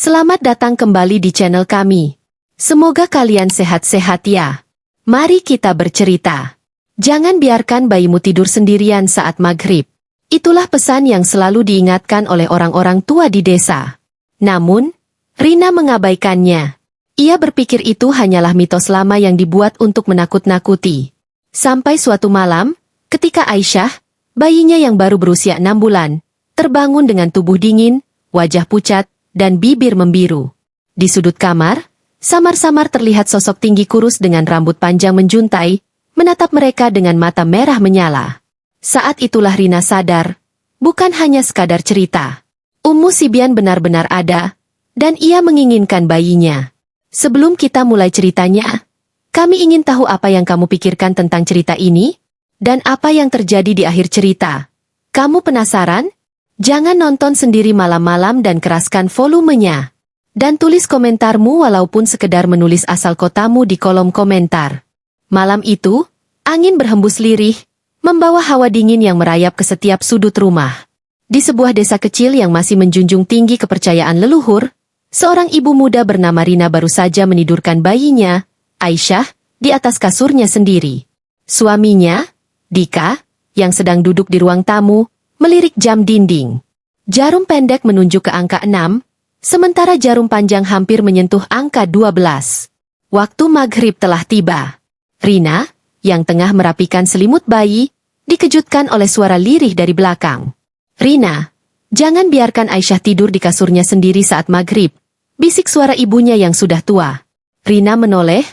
Selamat datang kembali di channel kami. Semoga kalian sehat-sehat ya. Mari kita bercerita. Jangan biarkan bayimu tidur sendirian saat maghrib. Itulah pesan yang selalu diingatkan oleh orang-orang tua di desa. Namun, Rina mengabaikannya. Ia berpikir itu hanyalah mitos lama yang dibuat untuk menakut-nakuti. Sampai suatu malam, ketika Aisyah, bayinya yang baru berusia 6 bulan, terbangun dengan tubuh dingin, wajah pucat, dan bibir membiru. Di sudut kamar, samar-samar terlihat sosok tinggi kurus dengan rambut panjang menjuntai, menatap mereka dengan mata merah menyala. Saat itulah Rina sadar, bukan hanya sekadar cerita. Ummu Sibyan benar-benar ada, dan ia menginginkan bayinya. Sebelum kita mulai ceritanya, kami ingin tahu apa yang kamu pikirkan tentang cerita ini, dan apa yang terjadi di akhir cerita. Kamu penasaran? Jangan nonton sendiri malam-malam dan keraskan volumenya. Dan tulis komentarmu walaupun sekedar menulis asal kotamu di kolom komentar. Malam itu, angin berhembus lirih, membawa hawa dingin yang merayap ke setiap sudut rumah. Di sebuah desa kecil yang masih menjunjung tinggi kepercayaan leluhur, seorang ibu muda bernama Rina baru saja menidurkan bayinya, Aisyah, di atas kasurnya sendiri. Suaminya, Dika, yang sedang duduk di ruang tamu, melirik jam dinding. Jarum pendek menunjuk ke angka 6, sementara jarum panjang hampir menyentuh angka 12. Waktu maghrib telah tiba. Rina, yang tengah merapikan selimut bayi, dikejutkan oleh suara lirih dari belakang. "Rina, jangan biarkan Aisyah tidur di kasurnya sendiri saat maghrib," bisik suara ibunya yang sudah tua. Rina menoleh,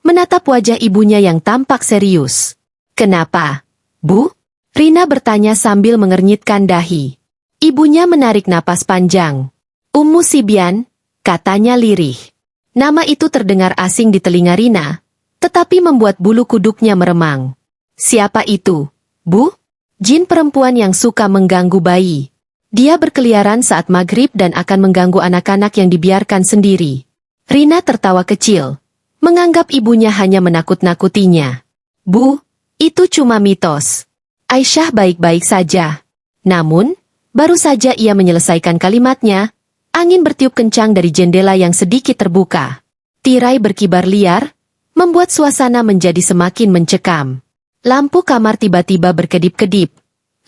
menatap wajah ibunya yang tampak serius. "Kenapa, Bu?" Rina bertanya sambil mengernyitkan dahi. Ibunya menarik napas panjang. "Ummu Sibyan," katanya lirih. Nama itu terdengar asing di telinga Rina, tetapi membuat bulu kuduknya meremang. "Siapa itu, Bu?" "Jin perempuan yang suka mengganggu bayi. Dia berkeliaran saat maghrib dan akan mengganggu anak-anak yang dibiarkan sendiri." Rina tertawa kecil, menganggap ibunya hanya menakut-nakutinya. "Bu, itu cuma mitos. Aisyah baik-baik saja." Namun, baru saja ia menyelesaikan kalimatnya, angin bertiup kencang dari jendela yang sedikit terbuka. Tirai berkibar liar, membuat suasana menjadi semakin mencekam. Lampu kamar tiba-tiba berkedip-kedip,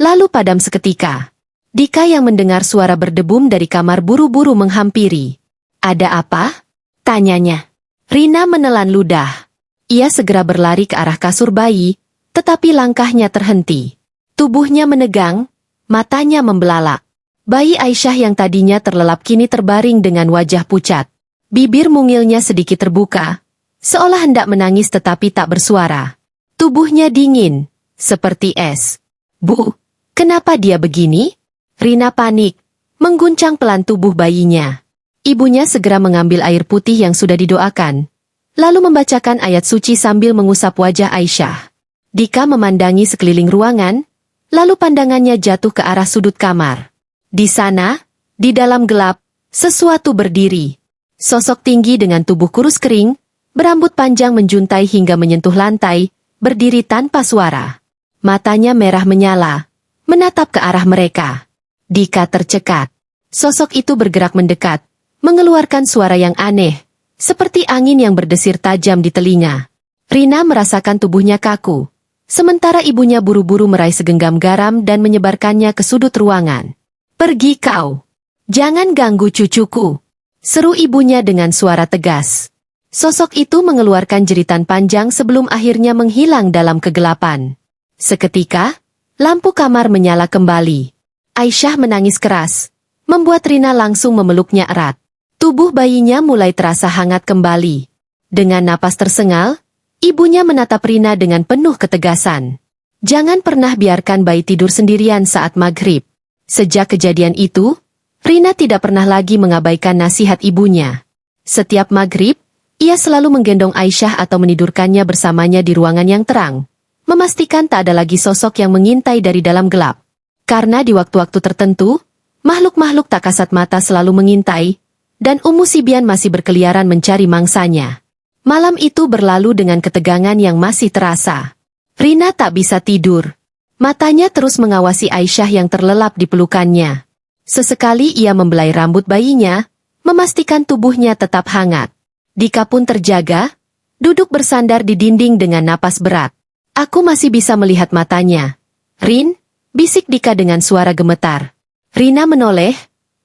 lalu padam seketika. Dika yang mendengar suara berdebum dari kamar buru-buru menghampiri. "Ada apa?" tanyanya. Rina menelan ludah. Ia segera berlari ke arah kasur bayi, tetapi langkahnya terhenti. Tubuhnya menegang, matanya membelalak. Bayi Aisyah yang tadinya terlelap kini terbaring dengan wajah pucat. Bibir mungilnya sedikit terbuka, seolah hendak menangis tetapi tak bersuara. Tubuhnya dingin, seperti es. "Bu, kenapa dia begini?" Rina panik, mengguncang pelan tubuh bayinya. Ibunya segera mengambil air putih yang sudah didoakan, lalu membacakan ayat suci sambil mengusap wajah Aisyah. Dika memandangi sekeliling ruangan, lalu pandangannya jatuh ke arah sudut kamar. Di sana, di dalam gelap, sesuatu berdiri. Sosok tinggi dengan tubuh kurus kering, berambut panjang menjuntai hingga menyentuh lantai, berdiri tanpa suara. Matanya merah menyala, menatap ke arah mereka. Dika tercekat. Sosok itu bergerak mendekat, mengeluarkan suara yang aneh, seperti angin yang berdesir tajam di telinga. Rina merasakan tubuhnya kaku, sementara ibunya buru-buru meraih segenggam garam dan menyebarkannya ke sudut ruangan. "Pergi kau! Jangan ganggu cucuku!" seru ibunya dengan suara tegas. Sosok itu mengeluarkan jeritan panjang sebelum akhirnya menghilang dalam kegelapan. Seketika, lampu kamar menyala kembali. Aisyah menangis keras, membuat Rina langsung memeluknya erat. Tubuh bayinya mulai terasa hangat kembali. Dengan napas tersengal, ibunya menatap Rina dengan penuh ketegasan. "Jangan pernah biarkan bayi tidur sendirian saat maghrib." Sejak kejadian itu, Rina tidak pernah lagi mengabaikan nasihat ibunya. Setiap maghrib, ia selalu menggendong Aisyah atau menidurkannya bersamanya di ruangan yang terang, memastikan tak ada lagi sosok yang mengintai dari dalam gelap. Karena di waktu-waktu tertentu, makhluk-makhluk tak kasat mata selalu mengintai, dan Ummu Sibyan masih berkeliaran mencari mangsanya. Malam itu berlalu dengan ketegangan yang masih terasa. Rina tak bisa tidur. Matanya terus mengawasi Aisyah yang terlelap di pelukannya. Sesekali ia membelai rambut bayinya, memastikan tubuhnya tetap hangat. Dika pun terjaga, duduk bersandar di dinding dengan napas berat. Aku masih bisa melihat matanya. Rin, bisik Dika dengan suara gemetar. Rina menoleh,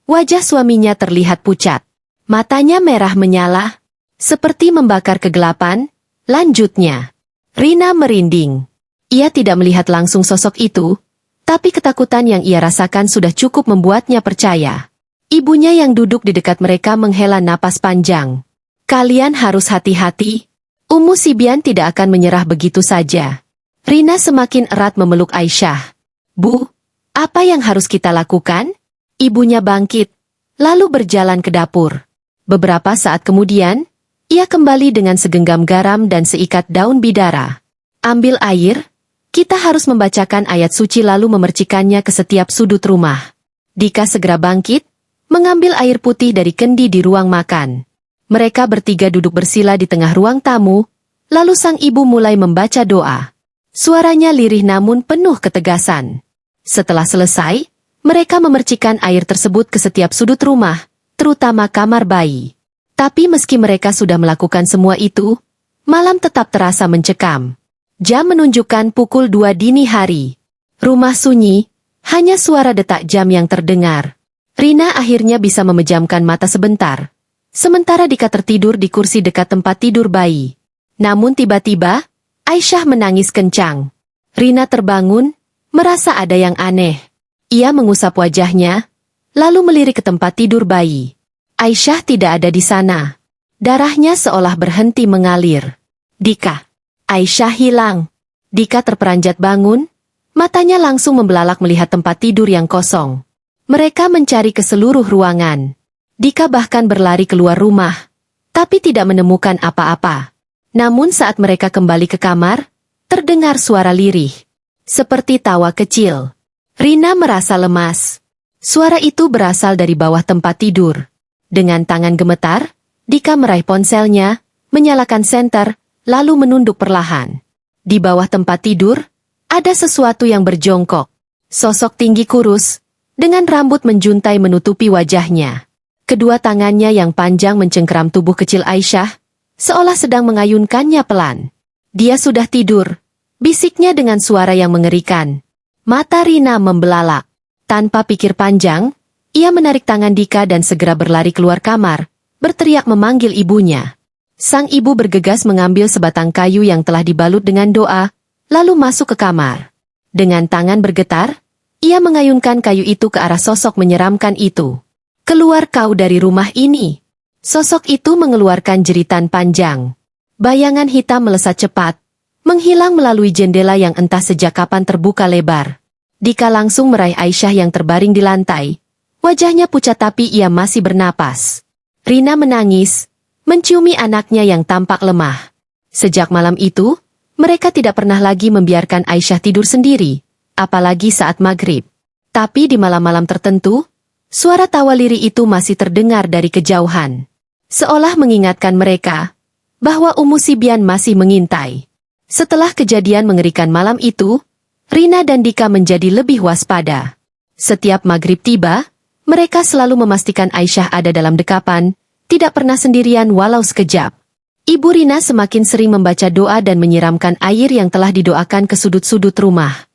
wajah suaminya terlihat pucat. Matanya merah menyala, seperti membakar kegelapan. Lanjutnya, Rina merinding. Ia tidak melihat langsung sosok itu, tapi ketakutan yang ia rasakan sudah cukup membuatnya percaya. Ibunya yang duduk di dekat mereka menghela napas panjang. Kalian harus hati-hati. Ummu Sibian tidak akan menyerah begitu saja. Rina semakin erat memeluk Aisyah. Bu, apa yang harus kita lakukan? Ibunya bangkit, lalu berjalan ke dapur. Beberapa saat kemudian, ia kembali dengan segenggam garam dan seikat daun bidara. Ambil air, kita harus membacakan ayat suci lalu memercikannya ke setiap sudut rumah. Dika segera bangkit, mengambil air putih dari kendi di ruang makan. Mereka bertiga duduk bersila di tengah ruang tamu, lalu sang ibu mulai membaca doa. Suaranya lirih namun penuh ketegasan. Setelah selesai, mereka memercikan air tersebut ke setiap sudut rumah, terutama kamar bayi. Tapi meski mereka sudah melakukan semua itu, malam tetap terasa mencekam. Jam menunjukkan pukul 2 dini hari. Rumah sunyi, hanya suara detak jam yang terdengar. Rina akhirnya bisa memejamkan mata sebentar. Sementara Dika tertidur di kursi dekat tempat tidur bayi. Namun tiba-tiba, Aisyah menangis kencang. Rina terbangun, merasa ada yang aneh. Ia mengusap wajahnya, lalu melirik ke tempat tidur bayi. Aisyah tidak ada di sana. Darahnya seolah berhenti mengalir. Dika. Aisyah hilang. Dika terperanjat bangun, matanya langsung membelalak melihat tempat tidur yang kosong. Mereka mencari ke seluruh ruangan. Dika bahkan berlari keluar rumah, tapi tidak menemukan apa-apa. Namun saat mereka kembali ke kamar, terdengar suara lirih. Seperti tawa kecil. Rina merasa lemas. Suara itu berasal dari bawah tempat tidur. Dengan tangan gemetar, Dika meraih ponselnya, menyalakan senter, lalu menunduk perlahan. Di bawah tempat tidur, ada sesuatu yang berjongkok. Sosok tinggi kurus, dengan rambut menjuntai menutupi wajahnya. Kedua tangannya yang panjang mencengkeram tubuh kecil Aisyah, seolah sedang mengayunkannya pelan. Dia sudah tidur, bisiknya dengan suara yang mengerikan. Mata Rina membelalak. Tanpa pikir panjang, ia menarik tangan Dika dan segera berlari keluar kamar, berteriak memanggil ibunya. Sang ibu bergegas mengambil sebatang kayu yang telah dibalut dengan doa, lalu masuk ke kamar. Dengan tangan bergetar, ia mengayunkan kayu itu ke arah sosok menyeramkan itu. Keluar kau dari rumah ini. Sosok itu mengeluarkan jeritan panjang. Bayangan hitam melesat cepat, menghilang melalui jendela yang entah sejak kapan terbuka lebar. Dika langsung meraih Aisyah yang terbaring di lantai. Wajahnya pucat tapi ia masih bernapas. Rina menangis, menciumi anaknya yang tampak lemah. Sejak malam itu, mereka tidak pernah lagi membiarkan Aisyah tidur sendiri, apalagi saat maghrib. Tapi di malam-malam tertentu, suara tawa lirih itu masih terdengar dari kejauhan. Seolah mengingatkan mereka bahwa Ummu Sibian masih mengintai. Setelah kejadian mengerikan malam itu, Rina dan Dika menjadi lebih waspada. Setiap maghrib tiba, mereka selalu memastikan Aisyah ada dalam dekapan, tidak pernah sendirian walau sekejap. Ibu Rina semakin sering membaca doa dan menyiramkan air yang telah didoakan ke sudut-sudut rumah.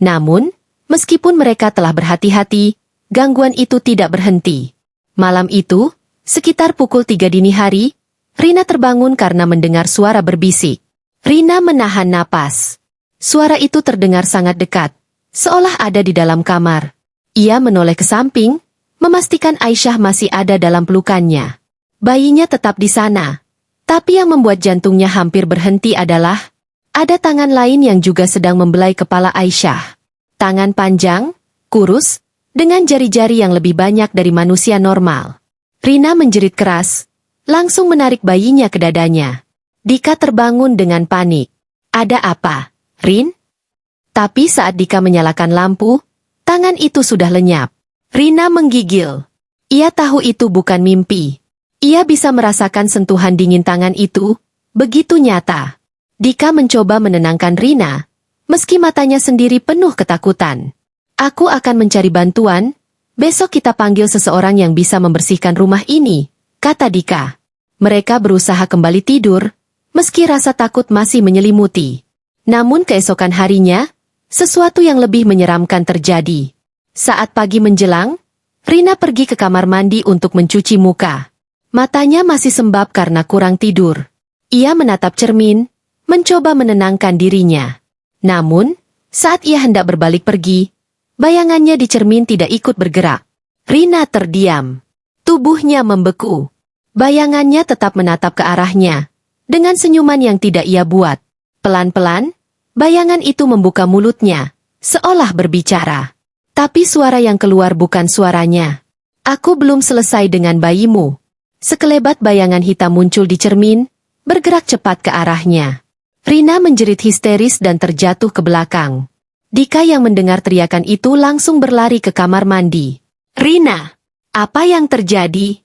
Namun, meskipun mereka telah berhati-hati, gangguan itu tidak berhenti. Malam itu, sekitar pukul 3 dini hari, Rina terbangun karena mendengar suara berbisik. Rina menahan napas. Suara itu terdengar sangat dekat, seolah ada di dalam kamar. Ia menoleh ke samping, memastikan Aisyah masih ada dalam pelukannya. Bayinya tetap di sana. Tapi yang membuat jantungnya hampir berhenti adalah, ada tangan lain yang juga sedang membelai kepala Aisyah. Tangan panjang, kurus, dengan jari-jari yang lebih banyak dari manusia normal. Rina menjerit keras, langsung menarik bayinya ke dadanya. Dika terbangun dengan panik. Ada apa, Rin? Tapi saat Dika menyalakan lampu, tangan itu sudah lenyap. Rina menggigil. Ia tahu itu bukan mimpi. Ia bisa merasakan sentuhan dingin tangan itu, begitu nyata. Dika mencoba menenangkan Rina, meski matanya sendiri penuh ketakutan. Aku akan mencari bantuan, Besok kita panggil seseorang yang bisa membersihkan rumah ini, kata Dika. Mereka berusaha kembali tidur, meski rasa takut masih menyelimuti. Namun keesokan harinya, sesuatu yang lebih menyeramkan terjadi. Saat pagi menjelang, Rina pergi ke kamar mandi untuk mencuci muka. Matanya masih sembab karena kurang tidur. Ia menatap cermin, mencoba menenangkan dirinya. Namun, saat ia hendak berbalik pergi, bayangannya di cermin tidak ikut bergerak. Rina terdiam. Tubuhnya membeku. Bayangannya tetap menatap ke arahnya, dengan senyuman yang tidak ia buat. Pelan-pelan, bayangan itu membuka mulutnya, seolah berbicara. Tapi suara yang keluar bukan suaranya. Aku belum selesai dengan bayimu. Sekelebat bayangan hitam muncul di cermin, bergerak cepat ke arahnya. Rina menjerit histeris dan terjatuh ke belakang. Dika yang mendengar teriakan itu langsung berlari ke kamar mandi. Rina, apa yang terjadi?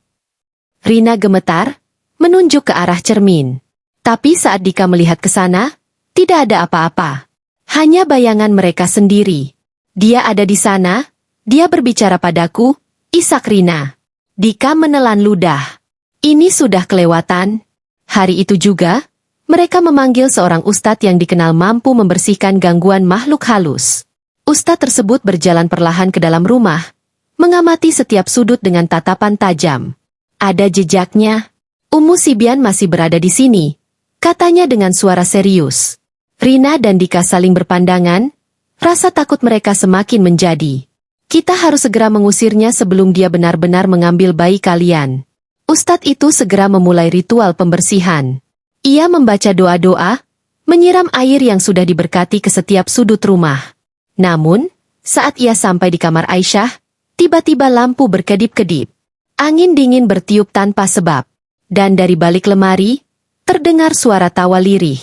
Rina gemetar, menunjuk ke arah cermin. Tapi saat Dika melihat ke sana, tidak ada apa-apa. Hanya bayangan mereka sendiri. Dia ada di sana, dia berbicara padaku, isak Rina. Dika menelan ludah. Ini sudah kelewatan. Hari itu juga, mereka memanggil seorang ustadz yang dikenal mampu membersihkan gangguan makhluk halus. Ustadz tersebut berjalan perlahan ke dalam rumah, mengamati setiap sudut dengan tatapan tajam. Ada jejaknya. Sibian masih berada di sini, katanya dengan suara serius. Rina dan Dika saling berpandangan, rasa takut mereka semakin menjadi. Kita harus segera mengusirnya sebelum dia benar-benar mengambil bayi kalian. Ustadz itu segera memulai ritual pembersihan. Ia membaca doa-doa, menyiram air yang sudah diberkati ke setiap sudut rumah. Namun, saat ia sampai di kamar Aisyah, tiba-tiba lampu berkedip-kedip. Angin dingin bertiup tanpa sebab. Dan dari balik lemari, terdengar suara tawa lirih.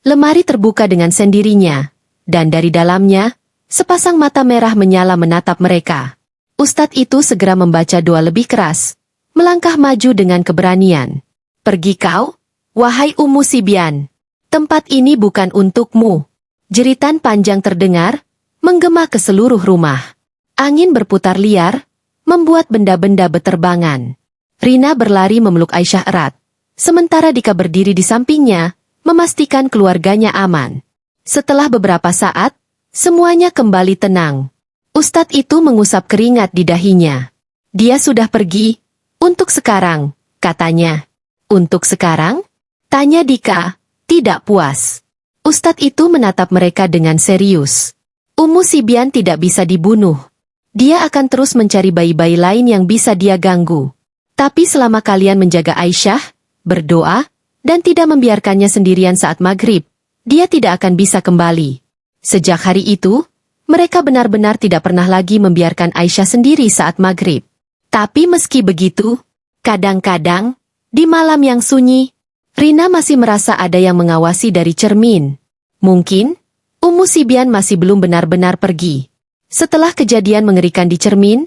Lemari terbuka dengan sendirinya, dan dari dalamnya, sepasang mata merah menyala menatap mereka. Ustadz itu segera membaca doa lebih keras, melangkah maju dengan keberanian. Pergi kau, wahai Sibian. Tempat ini bukan untukmu. Jeritan panjang terdengar, menggema ke seluruh rumah. Angin berputar liar, membuat benda-benda beterbangan. Rina berlari memeluk Aisyah erat, sementara Dika berdiri di sampingnya, memastikan keluarganya aman. Setelah beberapa saat, semuanya kembali tenang. Ustadz itu mengusap keringat di dahinya. Dia sudah pergi, untuk sekarang, katanya. Untuk sekarang? Tanya Dika, tidak puas. Ustadz itu menatap mereka dengan serius. Sibian tidak bisa dibunuh. Dia akan terus mencari bayi-bayi lain yang bisa dia ganggu. Tapi selama kalian menjaga Aisyah, berdoa, dan tidak membiarkannya sendirian saat maghrib, dia tidak akan bisa kembali. Sejak hari itu, mereka benar-benar tidak pernah lagi membiarkan Aisyah sendiri saat maghrib. Tapi meski begitu, kadang-kadang, di malam yang sunyi, Rina masih merasa ada yang mengawasi dari cermin. Mungkin, Sibian masih belum benar-benar pergi. Setelah kejadian mengerikan di cermin,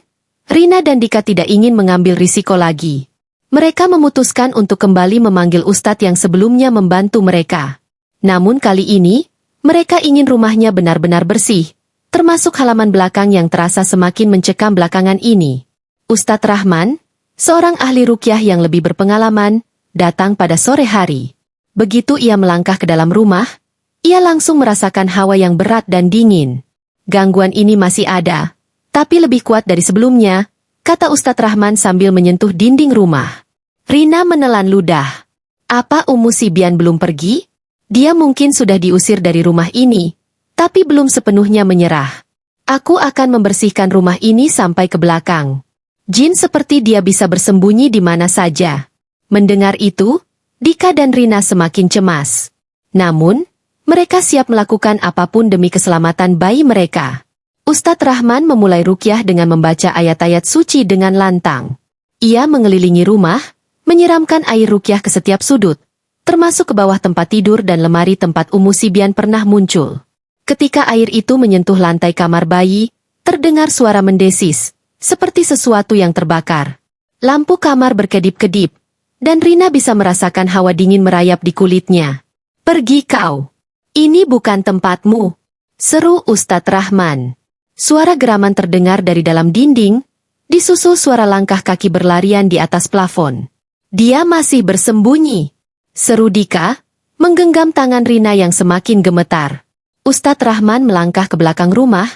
Rina dan Dika tidak ingin mengambil risiko lagi. Mereka memutuskan untuk kembali memanggil ustadz yang sebelumnya membantu mereka. Namun kali ini, mereka ingin rumahnya benar-benar bersih, termasuk halaman belakang yang terasa semakin mencekam belakangan ini. Ustadz Rahman, seorang ahli ruqyah yang lebih berpengalaman, datang pada sore hari. Begitu ia melangkah ke dalam rumah, ia langsung merasakan hawa yang berat dan dingin. Gangguan ini masih ada, tapi lebih kuat dari sebelumnya, kata Ustadz Rahman sambil menyentuh dinding rumah. Rina menelan ludah. Apa Sibian belum pergi? Dia mungkin sudah diusir dari rumah ini, tapi belum sepenuhnya menyerah. Aku akan membersihkan rumah ini sampai ke belakang. Jin seperti dia bisa bersembunyi di mana saja. Mendengar itu, Dika dan Rina semakin cemas. Namun, mereka siap melakukan apapun demi keselamatan bayi mereka. Ustadz Rahman memulai ruqyah dengan membaca ayat-ayat suci dengan lantang. Ia mengelilingi rumah, menyiramkan air ruqyah ke setiap sudut, termasuk ke bawah tempat tidur dan lemari tempat Sibian pernah muncul. Ketika air itu menyentuh lantai kamar bayi, terdengar suara mendesis, seperti sesuatu yang terbakar. Lampu kamar berkedip-kedip, dan Rina bisa merasakan hawa dingin merayap di kulitnya. Pergi kau! Ini bukan tempatmu, seru Ustadz Rahman. Suara geraman terdengar dari dalam dinding, disusul suara langkah kaki berlarian di atas plafon. Dia masih bersembunyi, seru Dika, menggenggam tangan Rina yang semakin gemetar. Ustadz Rahman melangkah ke belakang rumah,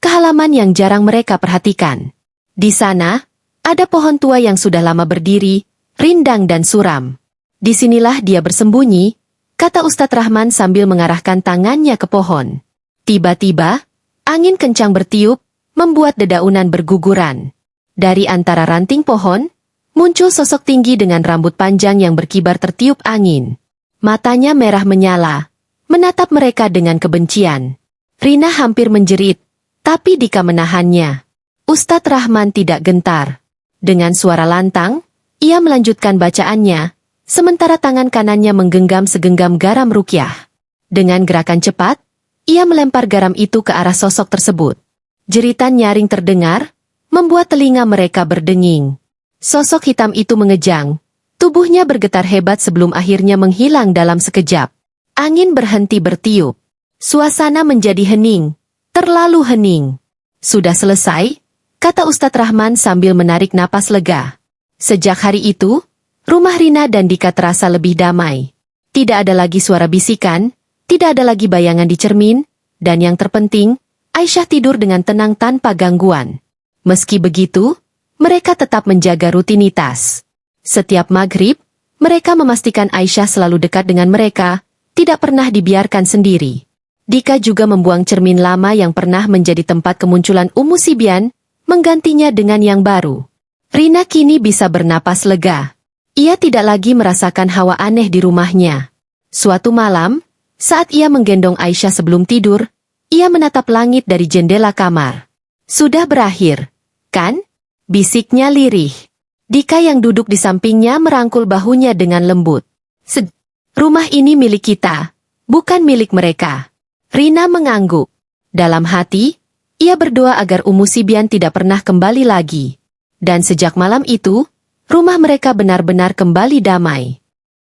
ke halaman yang jarang mereka perhatikan. Di sana, ada pohon tua yang sudah lama berdiri, rindang dan suram. Disinilah dia bersembunyi, kata Ustadz Rahman sambil mengarahkan tangannya ke pohon. Tiba-tiba, angin kencang bertiup, membuat dedaunan berguguran. Dari antara ranting pohon, muncul sosok tinggi dengan rambut panjang yang berkibar tertiup angin. Matanya merah menyala, menatap mereka dengan kebencian. Rina hampir menjerit, tapi Dika menahannya. Ustadz Rahman tidak gentar. Dengan suara lantang, ia melanjutkan bacaannya, sementara tangan kanannya menggenggam segenggam garam rukyah. Dengan gerakan cepat, ia melempar garam itu ke arah sosok tersebut. Jeritan nyaring terdengar, membuat telinga mereka berdenging. Sosok hitam itu mengejang, tubuhnya bergetar hebat sebelum akhirnya menghilang dalam sekejap. Angin berhenti bertiup. Suasana menjadi hening, terlalu hening. Sudah selesai, kata Ustadz Rahman sambil menarik napas lega. Sejak hari itu, rumah Rina dan Dika terasa lebih damai. Tidak ada lagi suara bisikan, tidak ada lagi bayangan di cermin, dan yang terpenting, Aisyah tidur dengan tenang tanpa gangguan. Meski begitu, mereka tetap menjaga rutinitas. Setiap maghrib, mereka memastikan Aisyah selalu dekat dengan mereka, tidak pernah dibiarkan sendiri. Dika juga membuang cermin lama yang pernah menjadi tempat kemunculan Ummu Sibyan, menggantinya dengan yang baru. Rina kini bisa bernapas lega. Ia tidak lagi merasakan hawa aneh di rumahnya. Suatu malam, saat ia menggendong Aisyah sebelum tidur, ia menatap langit dari jendela kamar. Sudah berakhir, kan? Bisiknya lirih. Dika yang duduk di sampingnya merangkul bahunya dengan lembut. Rumah ini milik kita, bukan milik mereka. Rina mengangguk. Dalam hati, ia berdoa agar Ummu Sibyan tidak pernah kembali lagi. Dan sejak malam itu, rumah mereka benar-benar kembali damai.